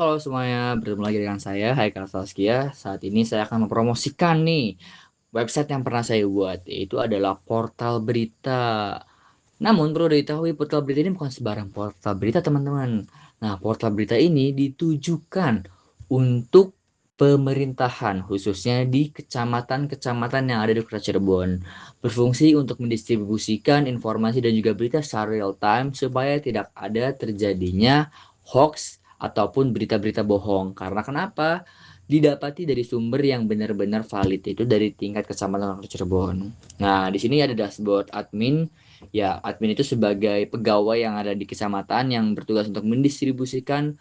Halo semuanya, bertemu lagi dengan saya, Haikal Saskia. Saat ini saya akan mempromosikan nih website yang pernah saya buat, yaitu adalah portal berita. Namun perlu diketahui portal berita ini bukan sembarang portal berita teman-teman. Nah, portal berita ini ditujukan untuk pemerintahan, khususnya di kecamatan-kecamatan yang ada di Kota Cirebon. Berfungsi untuk mendistribusikan informasi dan juga berita secara real time supaya tidak ada terjadinya hoax ataupun berita-berita bohong. Karena kenapa? Didapati dari sumber yang benar-benar valid, itu dari tingkat kecamatan Kota Cirebon. Nah, di sini ada dashboard admin. Ya, admin itu sebagai pegawai yang ada di kecamatan yang bertugas untuk mendistribusikan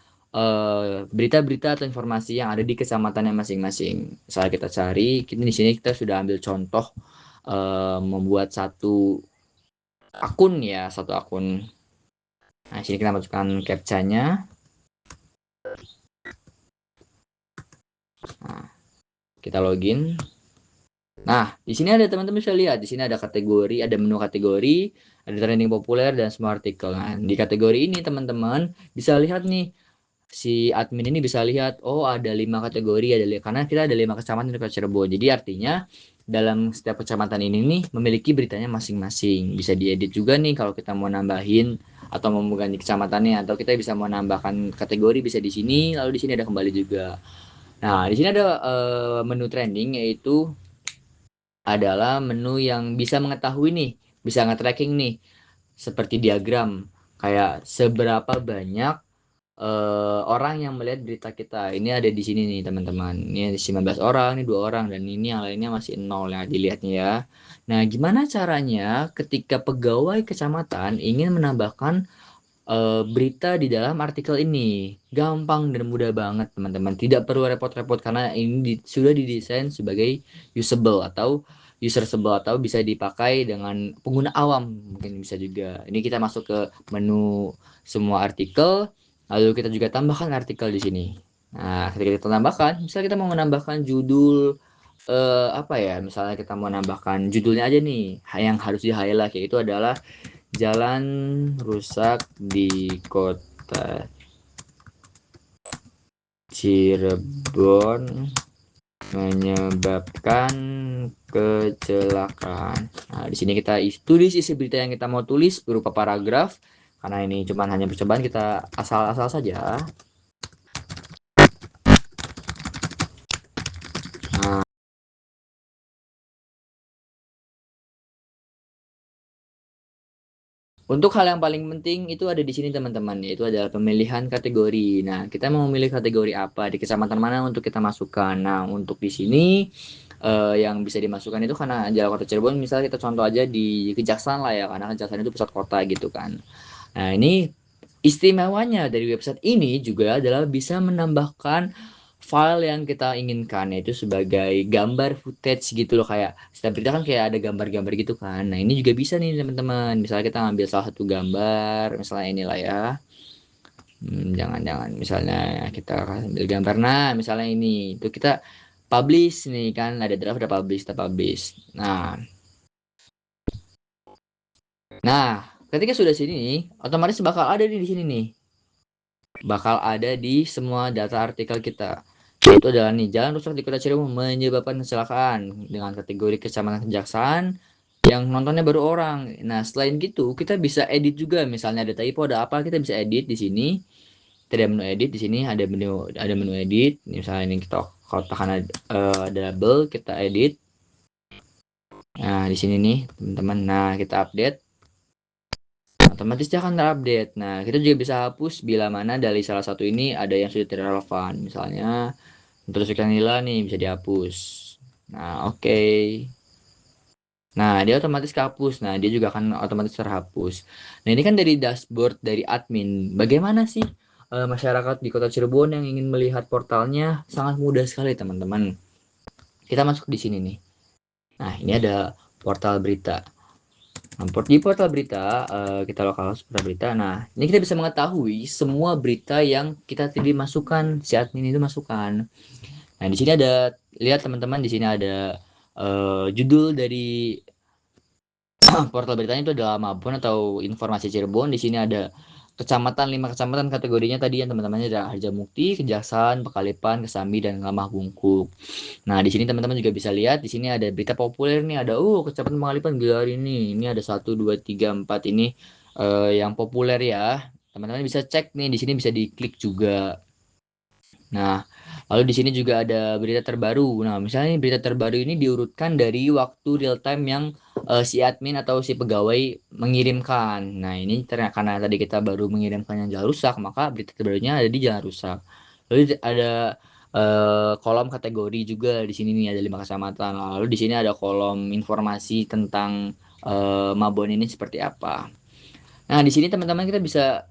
berita-berita atau informasi yang ada di kecamatannya masing-masing. Misalnya kita cari, kita di sini kita sudah ambil contoh membuat satu akun. Nah, sini kita masukkan captcha-nya. Nah, kita login. Nah, di sini ada teman-teman bisa lihat, di sini ada kategori, ada menu kategori, ada trending populer dan semua artikel. Nah, di kategori ini teman-teman bisa lihat nih, si admin ini bisa lihat, oh ada 5 kategori, karena kita ada 5 kecamatan di Kota Cirebon. Jadi artinya dalam setiap kecamatan ini nih memiliki beritanya masing-masing. Bisa diedit juga nih kalau kita mau nambahin atau mau mengganti kecamatannya, atau kita bisa mau nambahkan kategori bisa di sini, lalu di sini ada kembali juga. Nah, di sini ada menu trending, yaitu adalah menu yang bisa mengetahui nih, bisa nge-tracking nih, seperti diagram, kayak seberapa banyak orang yang melihat berita kita. Ini ada di sini nih teman-teman. Ini ada 19 orang, ini 2 orang, dan ini yang lainnya masih nol ya dilihatnya ya. Nah, gimana caranya ketika pegawai kecamatan ingin menambahkan berita di dalam artikel ini? Gampang dan mudah banget teman-teman. Tidak perlu repot-repot karena ini sudah didesain sebagai usable atau userable, atau bisa dipakai dengan pengguna awam mungkin bisa juga. Ini kita masuk ke menu semua artikel, lalu kita juga tambahkan artikel di sini. Nah, ketika kita tambahkan, misalnya kita mau menambahkan judul apa ya? Misalnya kita mau nambahkan judulnya aja nih, yang harus di-highlight, yaitu adalah jalan rusak di Kota Cirebon menyebabkan kecelakaan. Nah, di sini kita tulis isi berita yang kita mau tulis berupa paragraf. Karena ini cuma hanya percobaan, kita asal-asal saja. Nah, untuk hal yang paling penting itu ada di sini teman-teman, yaitu adalah pemilihan kategori. Nah, kita mau memilih kategori apa, di kecamatan mana untuk kita masukkan. Nah, untuk di sini yang bisa dimasukkan itu karena Jalan Kota Cirebon, misalnya kita contoh aja di Kejaksaan lah ya, karena Kejaksaan itu pusat kota gitu kan. Nah, ini istimewanya dari website ini juga adalah bisa menambahkan file yang kita inginkan, yaitu sebagai gambar footage gitu loh, kayak setiap berita kan kayak ada gambar-gambar gitu kan. Nah, ini juga bisa nih teman-teman, misalnya kita ngambil salah satu gambar, misalnya inilah ya. Jangan-jangan misalnya kita ambil gambar, nah misalnya ini itu kita publish nih kan, ada draft, ada publish, kita publish. Nah, ketika sudah sini, otomatis bakal ada di sini nih, bakal ada di semua data artikel kita. Itu adalah nih, jalan rusak di Kota Cirebon menyebabkan kecelakaan dengan kategori kecamatan Kejaksaan yang nontonnya baru orang. Nah, selain gitu, kita bisa edit juga. Misalnya ada typo, ada apa, kita bisa edit di sini. Kita ada menu edit di sini, ada menu edit. Misalnya ini kita kotakan ada double, kita edit. Nah, di sini nih, teman-teman. Nah, kita update. Otomatis dia akan terupdate. Nah, kita juga bisa hapus bila mana dari salah satu ini ada yang sudah tidak relevan. Misalnya, terus iklan nila nih bisa dihapus. Nah, oke. Nah, dia otomatis kehapus. Nah, dia juga akan otomatis terhapus. Nah, ini kan dari dashboard dari admin. Bagaimana sih masyarakat di Kota Cirebon yang ingin melihat portalnya? Sangat mudah sekali, teman-teman. Kita masuk di sini nih. Nah, ini ada portal berita. Di portal berita, kita lokal portal berita. Nah, ini kita bisa mengetahui semua berita yang kita tadi masukkan, si admin itu masukkan. Nah, di sini ada, lihat teman-teman, di sini ada judul dari portal beritanya itu adalah Mabon atau Informasi Cirebon. Di sini ada kecamatan, 5 kecamatan kategorinya tadi yang teman-temannya ada Harjamukti, Kejaksan, Pekalipan, Kesambi, dan Lamah Bungkuk. Nah, di sini teman-teman juga bisa lihat, di sini ada berita populer nih, ada Kecamatan Pengalipan gila hari ini. Ini ada 1 2 3 4 ini yang populer ya. Teman-teman bisa cek nih, di sini bisa diklik juga. Nah, lalu di sini juga ada berita terbaru. Nah, misalnya berita terbaru ini diurutkan dari waktu real time yang si admin atau si pegawai mengirimkan. Nah, ini ternyata karena tadi kita baru mengirimkan yang jalan rusak, maka berita terbarunya ada di jalan rusak. Lalu ada kolom kategori juga di sini nih ada 5 kecamatan. Lalu di sini ada kolom informasi tentang Mabon ini seperti apa. Nah, di sini teman-teman kita bisa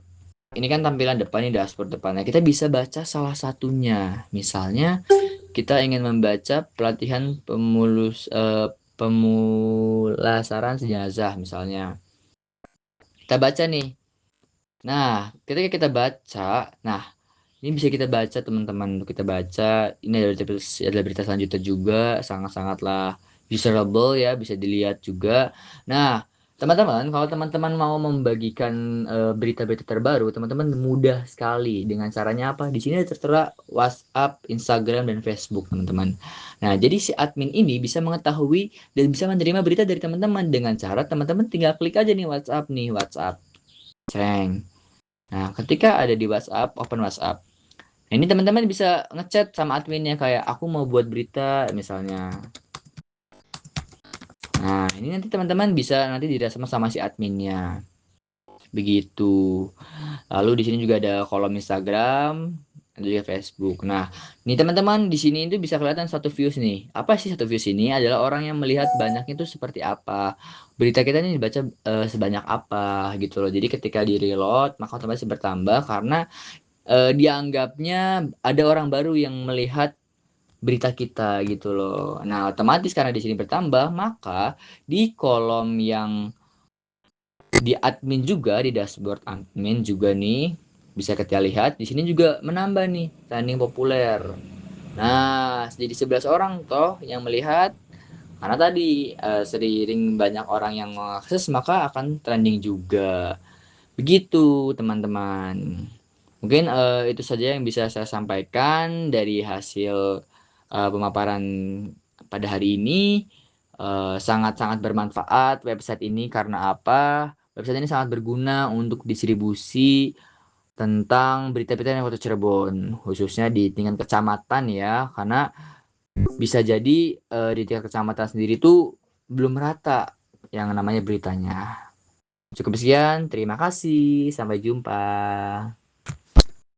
ini kan tampilan depan nih dashboard depannya. Kita bisa baca salah satunya. Misalnya kita ingin membaca pelatihan pemulasaran jenazah misalnya. Kita baca nih. Nah, ketika kita baca, nah ini bisa kita baca teman-teman. Untuk kita baca, ini ada berita selanjutnya juga, sangat-sangatlah userable ya, bisa dilihat juga. Nah, teman-teman, kalau teman-teman mau membagikan berita-berita terbaru, teman-teman mudah sekali. Dengan caranya apa? Di sini tertera WhatsApp, Instagram, dan Facebook, teman-teman. Nah, jadi si admin ini bisa mengetahui dan bisa menerima berita dari teman-teman dengan cara teman-teman tinggal klik aja nih WhatsApp. Ceng. Nah, ketika ada di WhatsApp, open WhatsApp. Nah, ini teman-teman bisa ngechat sama adminnya kayak aku mau buat berita misalnya. Nah, ini nanti teman-teman bisa nanti direspon sama si adminnya. Begitu. Lalu di sini juga ada kolom Instagram, ada juga Facebook. Nah, ini teman-teman di sini itu bisa kelihatan satu views nih. Apa sih satu views ini? Adalah orang yang melihat banyaknya itu seperti apa. Berita kita ini dibaca sebanyak apa gitu loh. Jadi ketika di reload maka otomatis bertambah karena dianggapnya ada orang baru yang melihat berita kita gitu loh. Nah, otomatis karena di sini bertambah, maka di kolom yang di admin juga di dashboard admin juga nih bisa kita lihat di sini juga menambah nih trending populer. Nah, jadi 11 orang toh yang melihat karena tadi seiring banyak orang yang mengakses maka akan trending juga. Begitu, teman-teman. Mungkin itu saja yang bisa saya sampaikan dari hasil pemaparan pada hari ini. Sangat-sangat bermanfaat website ini karena apa? Website ini sangat berguna untuk distribusi tentang berita-berita yang Kota Cirebon, khususnya di tingkat kecamatan ya, karena bisa jadi di tingkat kecamatan sendiri tuh belum merata yang namanya beritanya. Cukup sekian, terima kasih, sampai jumpa.